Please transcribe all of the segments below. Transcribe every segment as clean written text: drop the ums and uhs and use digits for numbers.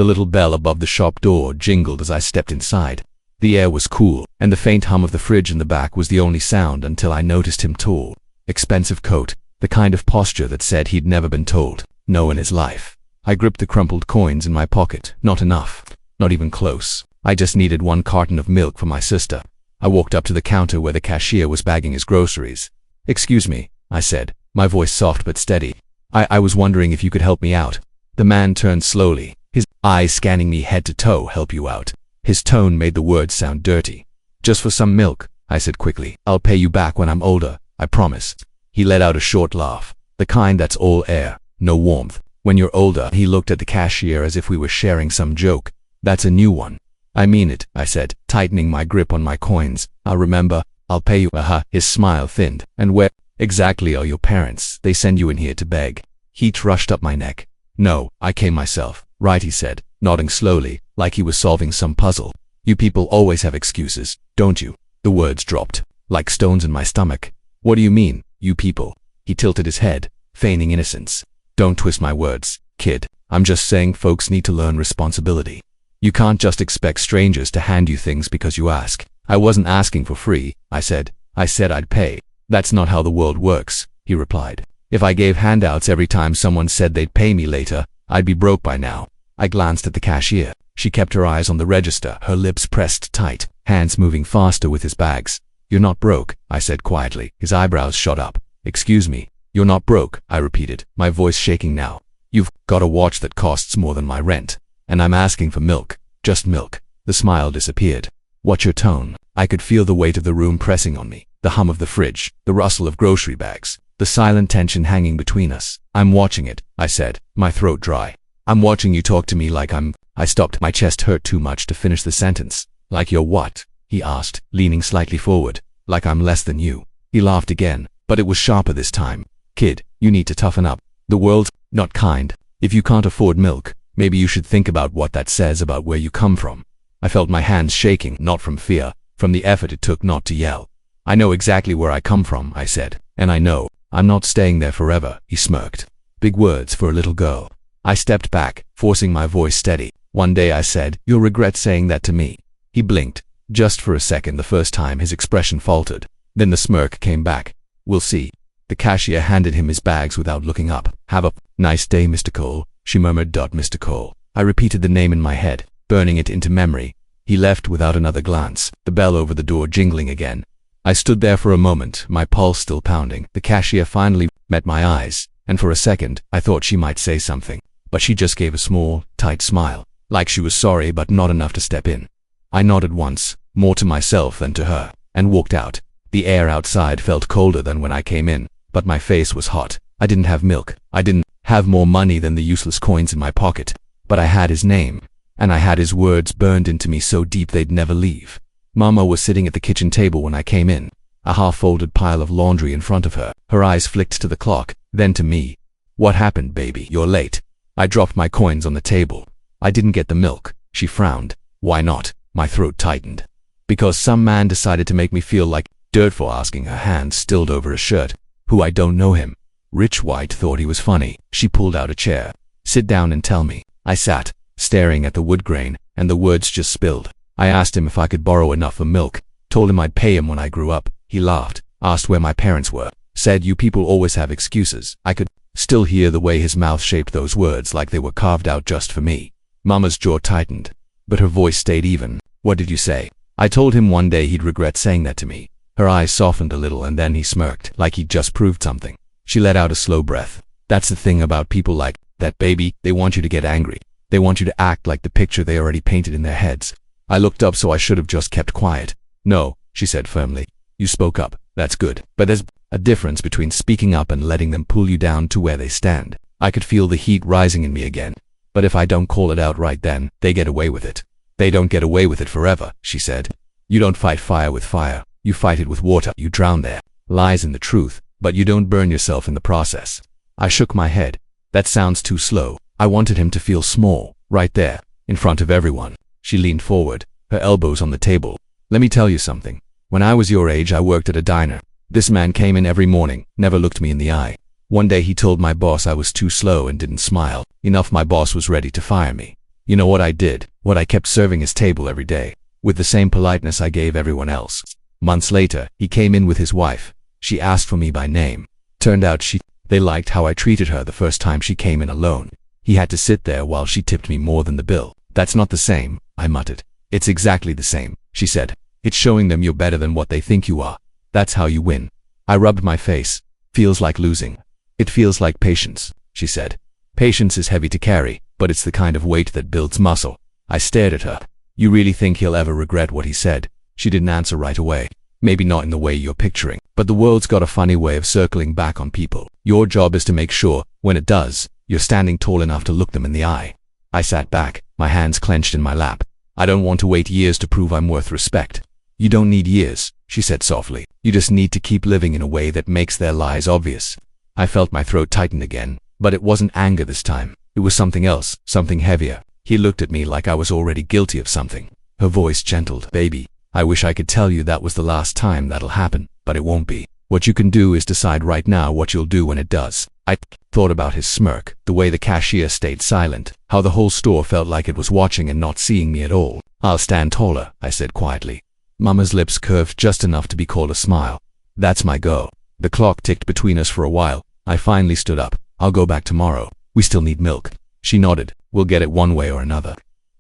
The little bell above the shop door jingled as I stepped inside. The air was cool, and the faint hum of the fridge in the back was the only sound until I noticed him tall. Expensive coat, the kind of posture that said he'd never been told no in his life. I gripped the crumpled coins in my pocket. Not enough. Not even close. I just needed 1 carton of milk for my sister. I walked up to the counter where the cashier was bagging his groceries. "Excuse me," I said, my voice soft but steady. I was wondering if you could help me out." The man turned slowly, his eyes scanning me head to toe. "Help you out." His tone made the words sound dirty. "Just for some milk," I said quickly. "I'll pay you back when I'm older, I promise." He let out a short laugh, the kind that's all air, no warmth. "When you're older." He looked at the cashier as if we were sharing some joke. "That's a new one." "I mean it," I said, tightening my grip on my coins. "I'll remember. I'll pay you." His smile thinned. "And where exactly are your parents? They send you in here to beg?" Heat rushed up my neck. "No, I came myself." "Right," he said, nodding slowly, like he was solving some puzzle. "You people always have excuses, don't you?" The words dropped, like stones in my stomach. "What do you mean, you people?" He tilted his head, feigning innocence. "Don't twist my words, kid. I'm just saying folks need to learn responsibility. You can't just expect strangers to hand you things because you ask." "I wasn't asking for free," I said. "I said I'd pay." "That's not how the world works," he replied. "If I gave handouts every time someone said they'd pay me later, I'd be broke by now." I glanced at the cashier. She kept her eyes on the register, her lips pressed tight, hands moving faster with his bags. "You're not broke," I said quietly. His eyebrows shot up. "Excuse me, you're not broke," I repeated, my voice shaking now. "You've got a watch that costs more than my rent, and I'm asking for milk. Just milk." The smile disappeared. "What's your tone?" I could feel the weight of the room pressing on me, the hum of the fridge, the rustle of grocery bags, the silent tension hanging between us. "I'm watching it," I said, my throat dry. "I'm watching you talk to me like I'm—" I stopped. My chest hurt too much to finish the sentence. "Like you're what?" he asked, leaning slightly forward. "Like I'm less than you." He laughed again, but it was sharper this time. "Kid, you need to toughen up. The world's not kind. If you can't afford milk, maybe you should think about what that says about where you come from." I felt my hands shaking, not from fear, from the effort it took not to yell. "I know exactly where I come from," I said, "and I know I'm not staying there forever." He smirked. Big words for a little girl. I stepped back, forcing my voice steady. "One day," I said, "you'll regret saying that to me." He blinked, just for a second. The first time his expression faltered. Then the smirk came back. "We'll see." The cashier handed him his bags without looking up. "Have a nice day, Mr. Cole," she murmured. "Mr. Cole." I repeated the name in my head, burning it into memory. He left without another glance, the bell over the door jingling again. I stood there for a moment, my pulse still pounding. The cashier finally met my eyes, and for a second, I thought she might say something. But she just gave a small, tight smile, like she was sorry but not enough to step in. I nodded once, more to myself than to her, and walked out. The air outside felt colder than when I came in, but my face was hot. I didn't have milk. I didn't have more money than the useless coins in my pocket. But I had his name, and I had his words burned into me so deep they'd never leave. Mama was sitting at the kitchen table when I came in, a half-folded pile of laundry in front of her. Her eyes flicked to the clock, then to me. "What happened, baby? You're late." I dropped my coins on the table. "I didn't get the milk." She frowned. "Why not?" My throat tightened. "Because some man decided to make me feel like dirt for asking." Her hand stilled over a shirt. "Who? I don't know him." Rich White thought he was funny. She pulled out a chair. "Sit down and tell me." I sat, staring at the wood grain, and the words just spilled. I asked him if I could borrow enough for milk, told him I'd pay him when I grew up. He laughed, asked where my parents were, said you people always have excuses. I could still hear the way his mouth shaped those words like they were carved out just for me. Mama's jaw tightened, but her voice stayed even. "What did you say?" I told him one day he'd regret saying that to me. Her eyes softened a little and then he smirked, like he'd just proved something. She let out a slow breath. "That's the thing about people like that, baby. They want you to get angry. They want you to act like the picture they already painted in their heads." I looked up, so I should have just kept quiet. "No," she said firmly. "You spoke up. That's good. But there's a difference between speaking up and letting them pull you down to where they stand." I could feel the heat rising in me again. "But if I don't call it out right then, they get away with it." "They don't get away with it forever," she said. "You don't fight fire with fire. You fight it with water. You drown their lies in the truth, but you don't burn yourself in the process." I shook my head. "That sounds too slow." I wanted him to feel small, right there, in front of everyone. She leaned forward, her elbows on the table. "Let me tell you something. When I was your age, I worked at a diner. This man came in every morning, never looked me in the eye. One day he told my boss I was too slow and didn't smile. Enough, my boss was ready to fire me. You know what I did? What I kept serving his table every day, with the same politeness I gave everyone else. Months later, he came in with his wife. She asked for me by name. Turned out they liked how I treated her the first time she came in alone. He had to sit there while she tipped me more than the bill. That's not the same, I muttered. It's exactly the same, she said. It's showing them you're better than what they think you are. That's how you win. I rubbed my face. Feels like losing. It feels like patience, she said. Patience is heavy to carry, but it's the kind of weight that builds muscle. I stared at her. You really think he'll ever regret what he said? She didn't answer right away. Maybe not in the way you're picturing, but the world's got a funny way of circling back on people. Your job is to make sure, when it does, you're standing tall enough to look them in the eye. I sat back, my hands clenched in my lap. I don't want to wait years to prove I'm worth respect. You don't need years, she said softly. You just need to keep living in a way that makes their lies obvious. I felt my throat tighten again, but it wasn't anger this time. It was something else, something heavier. He looked at me like I was already guilty of something. Her voice gentled. Baby, I wish I could tell you that was the last time that'll happen, but it won't be. What you can do is decide right now what you'll do when it does. I thought about his smirk, the way the cashier stayed silent, how the whole store felt like it was watching and not seeing me at all. I'll stand taller, I said quietly. Mama's lips curved just enough to be called a smile. That's my go. The clock ticked between us for a while. I finally stood up. I'll go back tomorrow. We still need milk. She nodded. We'll get it one way or another.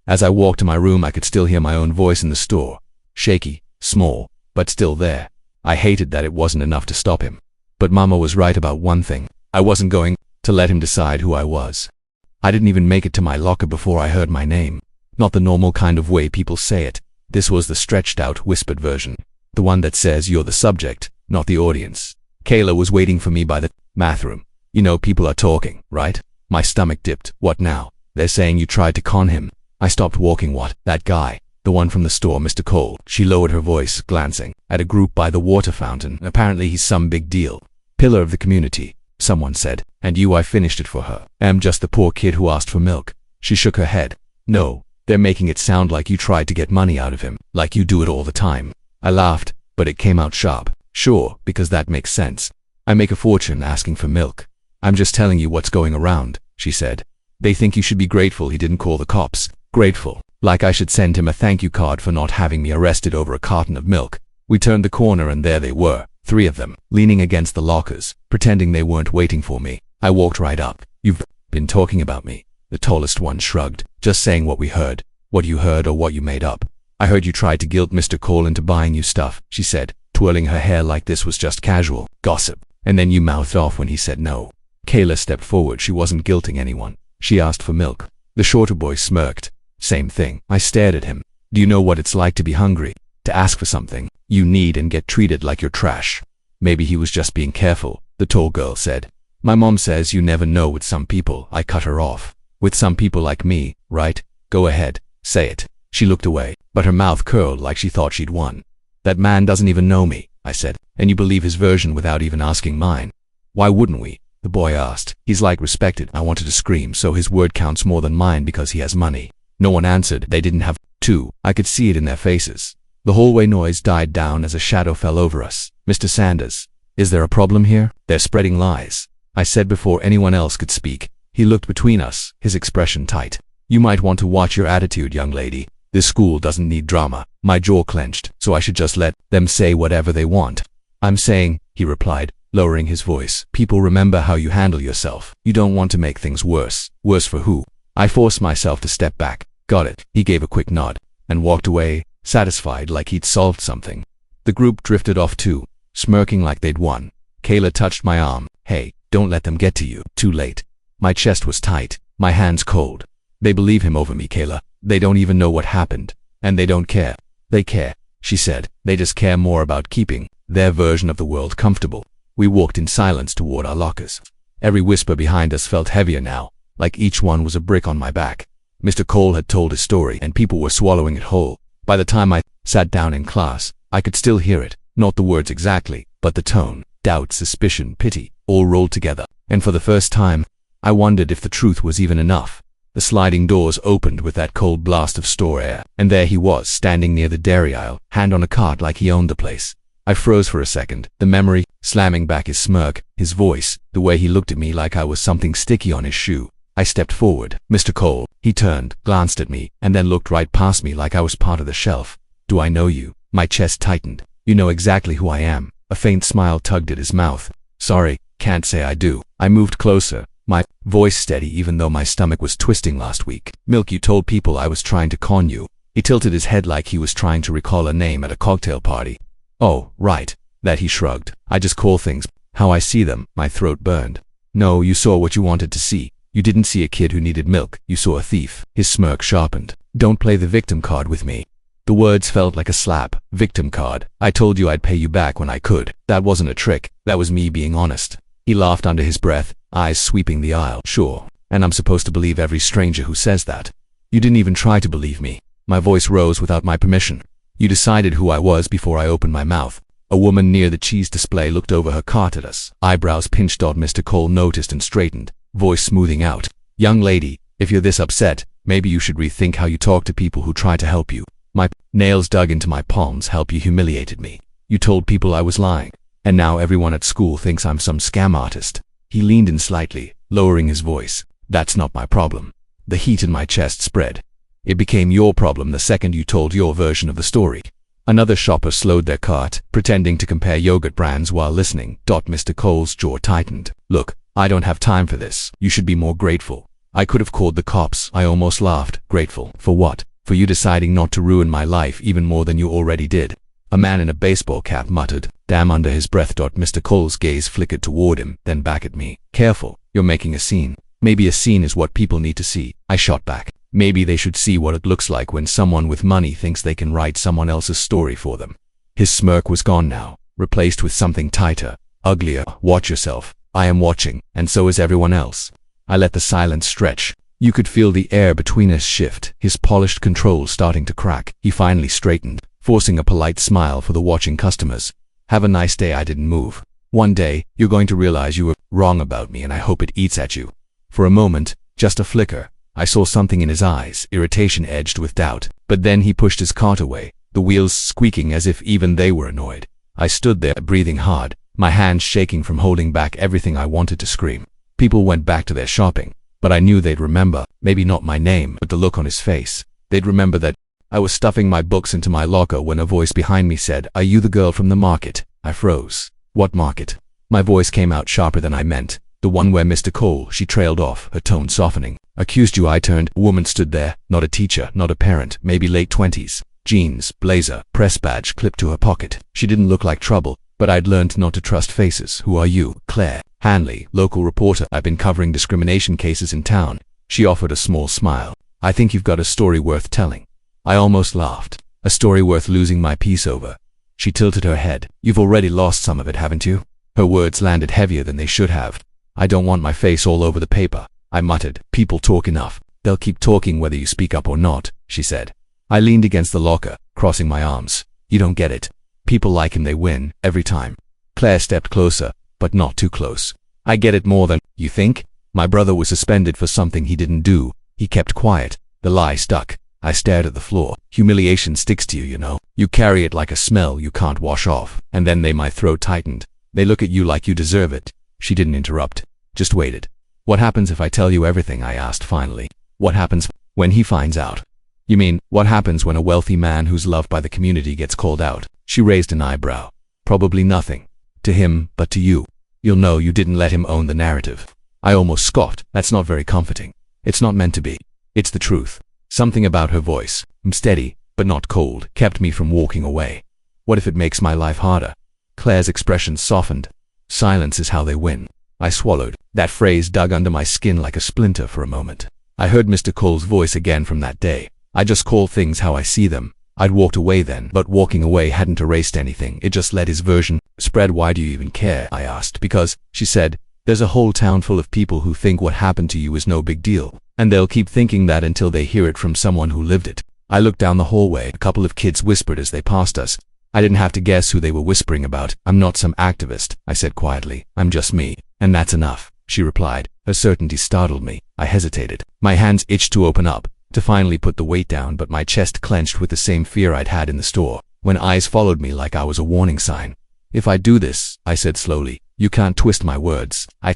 As I walked to my room, I could still hear my own voice in the store. Shaky, small, but still there. I hated that it wasn't enough to stop him. But Mama was right about one thing. I wasn't going to let him decide who I was. I didn't even make it to my locker before I heard my name. Not the normal kind of way people say it. This was the stretched-out, whispered version. The one that says you're the subject, not the audience. Kayla was waiting for me by the bathroom. You know, people are talking, right? My stomach dipped. What now? They're saying you tried to con him. I stopped walking. What? That guy. The one from the store, Mr. Cole. She lowered her voice, glancing at a group by the water fountain. Apparently he's some big deal. Pillar of the community, someone said. And I finished it for her. I'm just the poor kid who asked for milk. She shook her head. No, they're making it sound like you tried to get money out of him, like you do it all the time. I laughed, but it came out sharp. Sure, because that makes sense. I make a fortune asking for milk. I'm just telling you what's going around, she said. They think you should be grateful he didn't call the cops. Grateful. Like I should send him a thank you card for not having me arrested over a carton of milk. We turned the corner and there they were, 3 of them, leaning against the lockers, pretending they weren't waiting for me. I walked right up. You've been talking about me. The tallest one shrugged. Just saying what we heard. What you heard or what you made up. I heard you tried to guilt Mr. Cole into buying you stuff, she said, twirling her hair like this was just casual gossip. And then you mouthed off when he said no. Kayla stepped forward. She wasn't guilting anyone. She asked for milk. The shorter boy smirked. Same thing. I stared at him. Do you know what it's like to be hungry? To ask for something you need and get treated like you're trash. Maybe he was just being careful, the tall girl said. My mom says you never know with some people. I cut her off. With some people like me, right? Go ahead. Say it. She looked away, but her mouth curled like she thought she'd won. That man doesn't even know me, I said, and you believe his version without even asking mine. Why wouldn't we? The boy asked. He's like respected. I wanted to scream, so his word counts more than mine because he has money. No one answered. They didn't have to. I could see it in their faces. The hallway noise died down as a shadow fell over us. Mr. Sanders, is there a problem here? They're spreading lies, I said before anyone else could speak. He looked between us, his expression tight. You might want to watch your attitude, young lady. This school doesn't need drama. My jaw clenched, so I should just let them say whatever they want. I'm saying, he replied, lowering his voice, people remember how you handle yourself. You don't want to make things worse. Worse for who? I forced myself to step back. Got it. He gave a quick nod and walked away, satisfied like he'd solved something. The group drifted off too, smirking like they'd won. Kayla touched my arm. Hey, don't let them get to you. Too late. My chest was tight, my hands cold. They believe him over me, Kayla. They don't even know what happened. And they don't care. They care, she said. They just care more about keeping their version of the world comfortable. We walked in silence toward our lockers. Every whisper behind us felt heavier now, like each one was a brick on my back. Mr. Cole had told his story, and people were swallowing it whole. By the time I sat down in class, I could still hear it. Not the words exactly, but the tone, doubt, suspicion, pity, all rolled together. And for the first time, I wondered if the truth was even enough. The sliding doors opened with that cold blast of store air, and there he was, standing near the dairy aisle, hand on a cart like he owned the place. I froze for a second, the memory slamming back his smirk, his voice, the way he looked at me like I was something sticky on his shoe. I stepped forward. Mr. Cole. He turned, glanced at me, and then looked right past me like I was part of the shelf. Do I know you? My chest tightened. You know exactly who I am. A faint smile tugged at his mouth. Sorry, can't say I do. I moved closer, my voice steady even though my stomach was twisting last week. Milk, you told people I was trying to con you. He tilted his head like he was trying to recall a name at a cocktail party. Oh, right. That, he shrugged. I just call things how I see them. My throat burned. No, you saw what you wanted to see. You didn't see a kid who needed milk. You saw a thief. His smirk sharpened. Don't play the victim card with me. The words felt like a slap. Victim card. I told you I'd pay you back when I could. That wasn't a trick. That was me being honest. He laughed under his breath, eyes sweeping the aisle. Sure. And I'm supposed to believe every stranger who says that. You didn't even try to believe me. My voice rose without my permission. You decided who I was before I opened my mouth. A woman near the cheese display looked over her cart at us. Eyebrows pinched. Mr. Cole noticed and straightened, voice smoothing out. Young lady, if you're this upset, maybe you should rethink how you talk to people who try to help you. My nails dug into my palms. Help? You humiliated me. You told people I was lying. And now everyone at school thinks I'm some scam artist. He leaned in slightly, lowering his voice. That's not my problem. The heat in my chest spread. It became your problem the second you told your version of the story. Another shopper slowed their cart, pretending to compare yogurt brands while listening. Mr. Cole's jaw tightened. Look, I don't have time for this. You should be more grateful. I could have called the cops. I almost laughed. Grateful? For what? For you deciding not to ruin my life even more than you already did. A man in a baseball cap muttered, damn, under his breath. Mr. Cole's gaze flickered toward him, then back at me. Careful, you're making a scene. Maybe a scene is what people need to see. I shot back. Maybe they should see what it looks like when someone with money thinks they can write someone else's story for them. His smirk was gone now, replaced with something tighter, uglier. Watch yourself. I am watching, and so is everyone else. I let the silence stretch. You could feel the air between us shift, his polished control starting to crack. He finally straightened, forcing a polite smile for the watching customers. Have a nice day. I didn't move. One day, you're going to realize you were wrong about me, and I hope it eats at you. For a moment, just a flicker, I saw something in his eyes, irritation edged with doubt. But then he pushed his cart away, the wheels squeaking as if even they were annoyed. I stood there, breathing hard, my hands shaking from holding back everything I wanted to scream. People went back to their shopping, but I knew they'd remember, maybe not my name, but the look on his face. They'd remember that I was stuffing my books into my locker when a voice behind me said, "Are you the girl from the market?" I froze. What market? My voice came out sharper than I meant. The one where Mr. Cole, she trailed off, her tone softening. Accused you. I turned. A woman stood there, not a teacher, not a parent, maybe late 20s. Jeans, blazer, press badge clipped to her pocket. She didn't look like trouble, but I'd learned not to trust faces. Who are you? Claire Hanley, local reporter. I've been covering discrimination cases in town. She offered a small smile. I think you've got a story worth telling. I almost laughed. A story worth losing my peace over. She tilted her head. You've already lost some of it, haven't you? Her words landed heavier than they should have. I don't want my face all over the paper, I muttered. People talk enough. They'll keep talking whether you speak up or not, she said. I leaned against the locker, crossing my arms. You don't get it. People like him, they win, every time. Claire stepped closer, but not too close. I get it more than you think. My brother was suspended for something he didn't do. He kept quiet. The lie stuck. I stared at the floor. Humiliation sticks to you, you know. You carry it like a smell you can't wash off. And then my throat tightened. They look at you like you deserve it. She didn't interrupt, just waited. What happens if I tell you everything? I asked finally. What happens when he finds out? You mean, what happens when a wealthy man who's loved by the community gets called out? She raised an eyebrow. Probably nothing. To him, but to you. You'll know you didn't let him own the narrative. I almost scoffed. That's not very comforting. It's not meant to be. It's the truth. Something about her voice, steady, but not cold, kept me from walking away. What if it makes my life harder? Claire's expression softened. Silence is how they win. I swallowed. That phrase dug under my skin like a splinter for a moment. I heard Mr. Cole's voice again from that day. I just call things how I see them. I'd walked away then, but walking away hadn't erased anything. It just let his version spread. Why do you even care? I asked. Because, she said, there's a whole town full of people who think what happened to you is no big deal. And they'll keep thinking that until they hear it from someone who lived it. I looked down the hallway. A couple of kids whispered as they passed us. I didn't have to guess who they were whispering about. I'm not some activist, I said quietly. I'm just me. And that's enough, she replied. Her certainty startled me. I hesitated. My hands itched to open up, to finally put the weight down, but my chest clenched with the same fear I'd had in the store, when eyes followed me like I was a warning sign. If I do this, I said slowly, you can't twist my words. I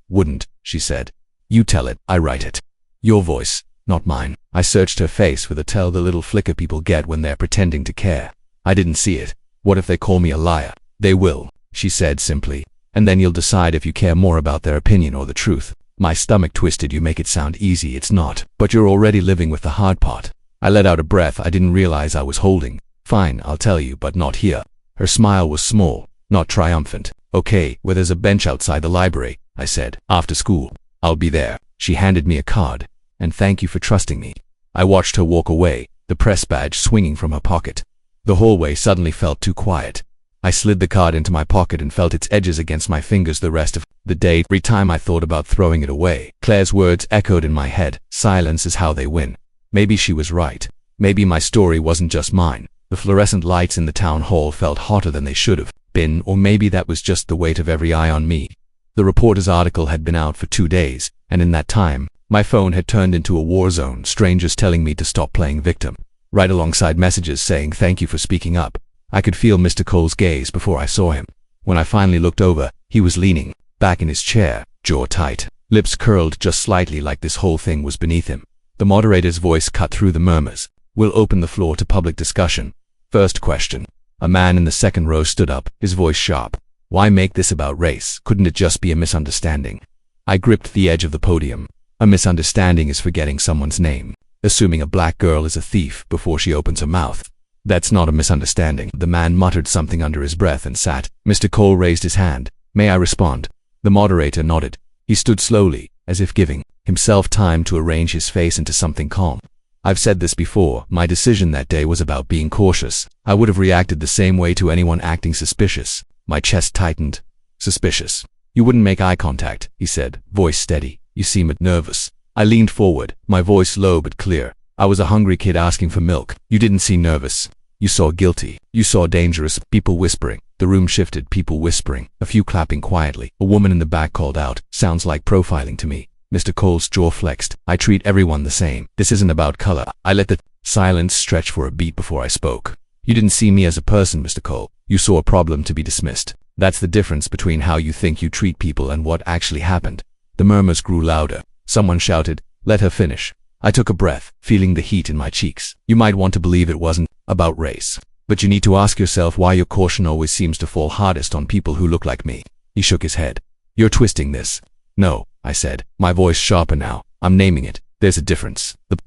wouldn't, she said. You tell it, I write it. Your voice, not mine. I searched her face for the little flicker people get when they're pretending to care. I didn't see it. What if they call me a liar? They will, she said simply. And then you'll decide if you care more about their opinion or the truth. My stomach twisted. You make it sound easy, it's not. But you're already living with the hard part. I let out a breath I didn't realize I was holding. Fine, I'll tell you, but not here. Her smile was small, not triumphant. Okay, where there's a bench outside the library, I said. After school. I'll be there. She handed me a card. And thank you for trusting me. I watched her walk away, the press badge swinging from her pocket. The hallway suddenly felt too quiet. I slid the card into my pocket and felt its edges against my fingers the rest of the day. Every time I thought about throwing it away, Claire's words echoed in my head. Silence is how they win. Maybe she was right. Maybe my story wasn't just mine. The fluorescent lights in the town hall felt hotter than they should have been, or maybe that was just the weight of every eye on me. The reporter's article had been out for 2 days, and in that time, my phone had turned into a war zone, strangers telling me to stop playing victim, right alongside messages saying thank you for speaking up. I could feel Mr. Cole's gaze before I saw him. When I finally looked over, he was leaning back in his chair, jaw tight, lips curled just slightly like this whole thing was beneath him. The moderator's voice cut through the murmurs. We'll open the floor to public discussion. First question. A man in the second row stood up, his voice sharp. Why make this about race? Couldn't it just be a misunderstanding? I gripped the edge of the podium. A misunderstanding is forgetting someone's name, assuming a black girl is a thief before she opens her mouth. That's not a misunderstanding. The man muttered something under his breath and sat. Mr. Cole raised his hand. May I respond? The moderator nodded. He stood slowly, as if giving himself time to arrange his face into something calm. I've said this before, my decision that day was about being cautious. I would have reacted the same way to anyone acting suspicious. My chest tightened. Suspicious. You wouldn't make eye contact, he said, voice steady. You seem nervous. I leaned forward, my voice low but clear. I was a hungry kid asking for milk. You didn't see nervous. You saw guilty. You saw dangerous. People whispering. The room shifted, people whispering, a few clapping quietly. A woman in the back called out, sounds like profiling to me. Mr. Cole's jaw flexed. I treat everyone the same. This isn't about color. I let the silence stretch for a beat before I spoke. You didn't see me as a person, Mr. Cole. You saw a problem to be dismissed. That's the difference between how you think you treat people and what actually happened. The murmurs grew louder. Someone shouted, let her finish. I took a breath, feeling the heat in my cheeks. You might want to believe it wasn't about race, but you need to ask yourself why your caution always seems to fall hardest on people who look like me. He shook his head. You're twisting this. No, I said, my voice sharper now. I'm naming it. There's a difference. The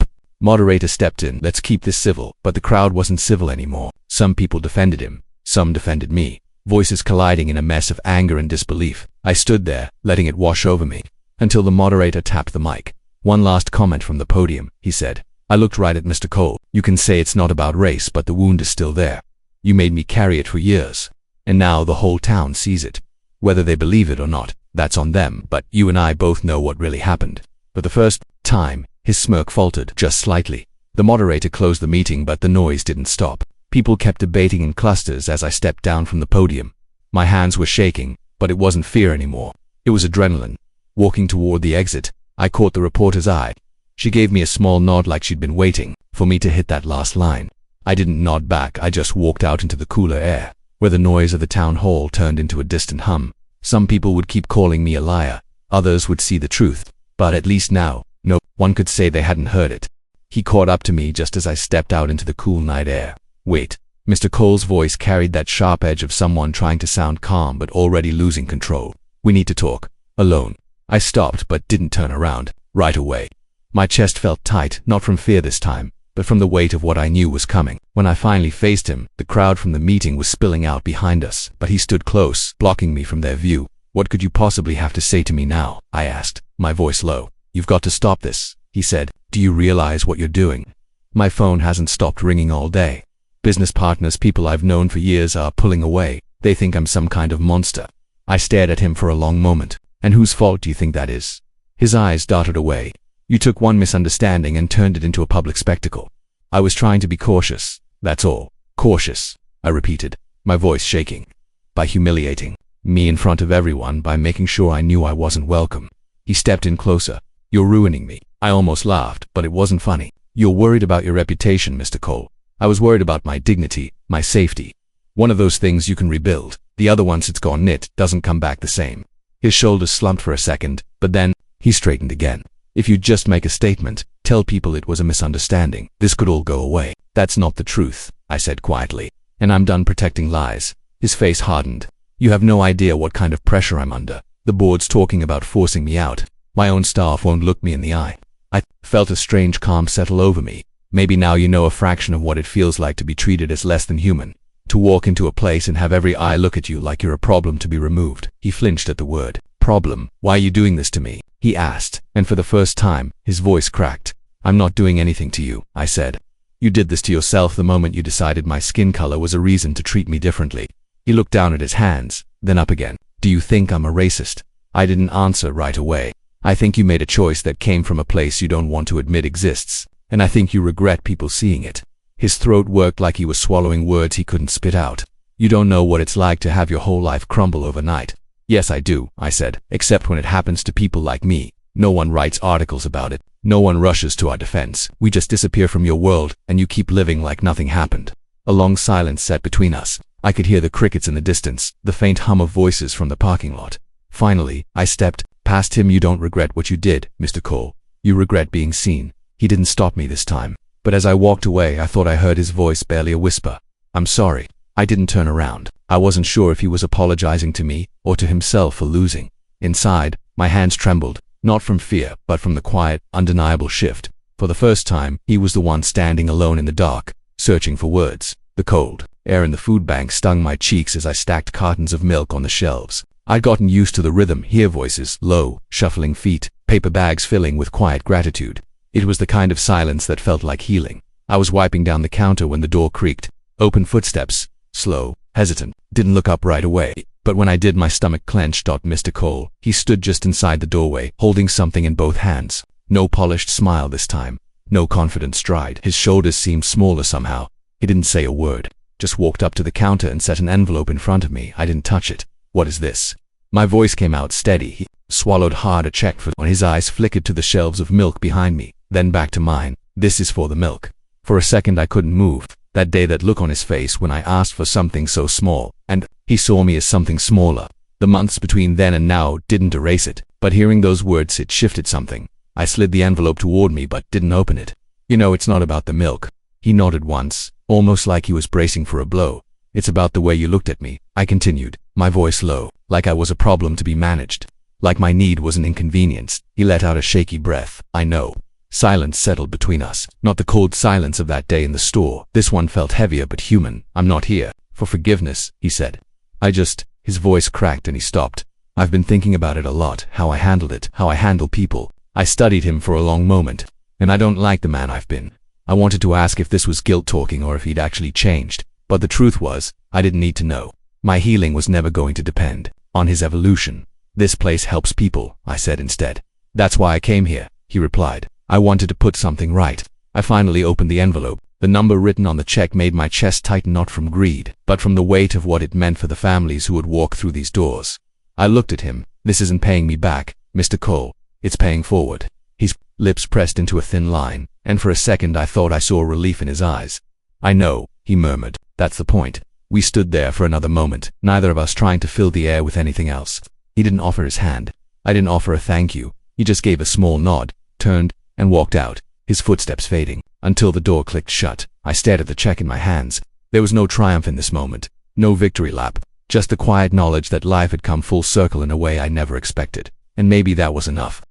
moderator stepped in. Let's keep this civil. But the crowd wasn't civil anymore. Some people defended him. Some defended me. Voices colliding in a mess of anger and disbelief. I stood there, letting it wash over me, until the moderator tapped the mic. One last comment from the podium, he said. I looked right at Mr. Cole. You can say it's not about race, but the wound is still there. You made me carry it for years. And now the whole town sees it. Whether they believe it or not, that's on them, but you and I both know what really happened. For the first time, his smirk faltered just slightly. The moderator closed the meeting, but the noise didn't stop. People kept debating in clusters as I stepped down from the podium. My hands were shaking, but it wasn't fear anymore. It was adrenaline. Walking toward the exit, I caught the reporter's eye. She gave me a small nod like she'd been waiting for me to hit that last line. I didn't nod back. I just walked out into the cooler air, where the noise of the town hall turned into a distant hum. Some people would keep calling me a liar. Others would see the truth. But at least now, no one could say they hadn't heard it. He caught up to me just as I stepped out into the cool night air. Wait. Mr. Cole's voice carried that sharp edge of someone trying to sound calm but already losing control. We need to talk. Alone. I stopped but didn't turn around. Right away. My chest felt tight, not from fear this time, but from the weight of what I knew was coming. When I finally faced him, the crowd from the meeting was spilling out behind us, but he stood close, blocking me from their view. What could you possibly have to say to me now? I asked, my voice low. You've got to stop this, he said. Do you realize what you're doing? My phone hasn't stopped ringing all day. Business partners, people I've known for years, are pulling away. They think I'm some kind of monster. I stared at him for a long moment. And whose fault do you think that is? His eyes darted away. You took one misunderstanding and turned it into a public spectacle. I was trying to be cautious. That's all. Cautious, I repeated, my voice shaking. By humiliating me in front of everyone, by making sure I knew I wasn't welcome. He stepped in closer. You're ruining me. I almost laughed, but it wasn't funny. You're worried about your reputation, Mr. Cole. I was worried about my dignity, my safety. One of those things you can rebuild. The other, once it's gone, it doesn't come back the same. His shoulders slumped for a second, but then He straightened again. If you just make a statement, tell people it was a misunderstanding, this could all go away. That's not the truth, I said quietly. And I'm done protecting lies. His face hardened. You have no idea what kind of pressure I'm under. The board's talking about forcing me out. My own staff won't look me in the eye. I felt a strange calm settle over me. Maybe now you know a fraction of what it feels like to be treated as less than human. To walk into a place and have every eye look at you like you're a problem to be removed. He flinched at the word. Problem. Why are you doing this to me? He asked, and for the first time, his voice cracked. I'm not doing anything to you, I said. You did this to yourself the moment you decided my skin color was a reason to treat me differently. He looked down at his hands, then up again. Do you think I'm a racist? I didn't answer right away. I think you made a choice that came from a place you don't want to admit exists, and I think you regret people seeing it. His throat worked like he was swallowing words he couldn't spit out. You don't know what it's like to have your whole life crumble overnight. Yes, I do, I said, except when it happens to people like me. No one writes articles about it. No one rushes to our defense. We just disappear from your world, and you keep living like nothing happened. A long silence sat between us. I could hear the crickets in the distance, the faint hum of voices from the parking lot. Finally, I stepped past him. You don't regret what you did, Mr. Cole. You regret being seen. He didn't stop me this time. But as I walked away, I thought I heard his voice, barely a whisper. I'm sorry. I didn't turn around. I wasn't sure if he was apologizing to me or to himself for losing. Inside, my hands trembled, not from fear, but from the quiet, undeniable shift. For the first time, he was the one standing alone in the dark, searching for words. The cold air in the food bank stung my cheeks as I stacked cartons of milk on the shelves. I'd gotten used to the rhythm, hear voices, low, shuffling feet, paper bags filling with quiet gratitude. It was the kind of silence that felt like healing. I was wiping down the counter when the door creaked. Open footsteps, slow, hesitant. Didn't look up right away, but when I did, my stomach clenched. Mr. Cole. He stood just inside the doorway, holding something in both hands. No polished smile this time. No confident stride. His shoulders seemed smaller somehow. He didn't say a word. Just walked up to the counter and set an envelope in front of me. I didn't touch it. What is this? My voice came out steady. He swallowed hard, a check for when his eyes flickered to the shelves of milk behind me, then back to mine. This is for the milk. For a second I couldn't move. That day, that look on his face when I asked for something so small, and he saw me as something smaller. The months between then and now didn't erase it, but hearing those words, it shifted something. I slid the envelope toward me but didn't open it. You know, it's not about the milk. He nodded once, almost like he was bracing for a blow. It's about the way you looked at me, I continued, my voice low, like I was a problem to be managed. Like my need was an inconvenience. He let out a shaky breath. I know. Silence settled between us. Not the cold silence of that day in the store. This one felt heavier but human. I'm not here for forgiveness, he said. His voice cracked and he stopped. I've been thinking about it a lot, how I handled it, how I handle people. I studied him for a long moment, and I don't like the man I've been. I wanted to ask if this was guilt talking or if he'd actually changed, but the truth was, I didn't need to know. My healing was never going to depend on his evolution. This place helps people, I said instead. That's why I came here, he replied. I wanted to put something right. I finally opened the envelope. The number written on the check made my chest tighten, not from greed, but from the weight of what it meant for the families who would walk through these doors. I looked at him. This isn't paying me back, Mr. Cole. It's paying forward. His lips pressed into a thin line, and for a second I thought I saw relief in his eyes. I know, he murmured. That's the point. We stood there for another moment, neither of us trying to fill the air with anything else. He didn't offer his hand. I didn't offer a thank you. He just gave a small nod, turned, and walked out, his footsteps fading, until the door clicked shut. I stared at the check in my hands. There was no triumph in this moment, no victory lap, just the quiet knowledge that life had come full circle in a way I never expected. And maybe that was enough.